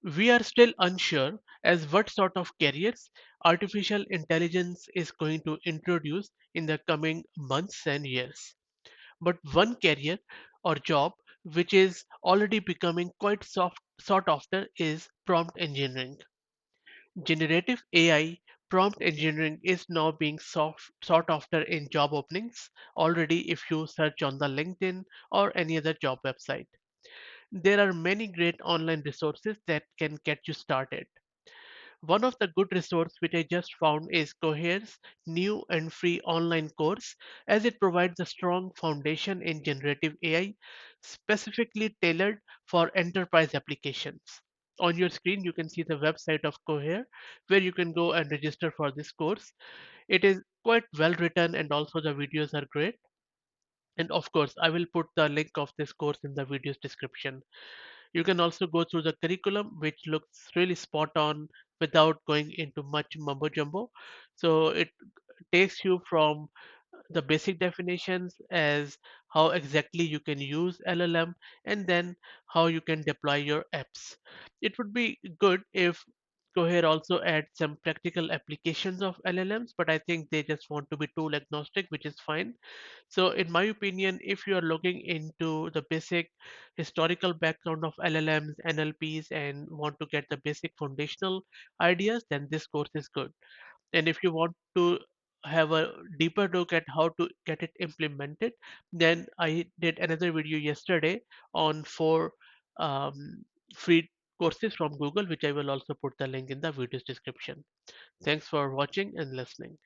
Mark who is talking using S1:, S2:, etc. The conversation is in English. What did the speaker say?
S1: We are still unsure as what sort of careers artificial intelligence is going to introduce in the coming months and years. But one career or job which is already becoming quite sought after is prompt engineering. Generative AI prompt engineering is now being sought after in job openings already if you search on the LinkedIn or any other job website. There are many great online resources that can get you started. One of the good resources which I just found is Cohere's new and free online course as it provides a strong foundation in generative AI specifically tailored for enterprise applications. On your screen, you can see the website of Cohere where you can go and register for this course. It is quite well written and also the videos are great. And of course, I will put the link of this course in the video's description. You can also go through the curriculum, which looks really spot on without going into much mumbo jumbo. So it takes you from the basic definitions as how exactly you can use LLM and then how you can deploy your apps. It would be good if Cohere also adds some practical applications of LLMs, but I think they just want to be tool agnostic, which is fine. So, in my opinion, if you are looking into the basic historical background of LLMs, NLPs, and want to get the basic foundational ideas, then this course is good. And if you want to have a deeper look at how to get it implemented, then I did another video yesterday on four free courses from Google, which I will also put the link in the video's description. Thanks for watching and listening.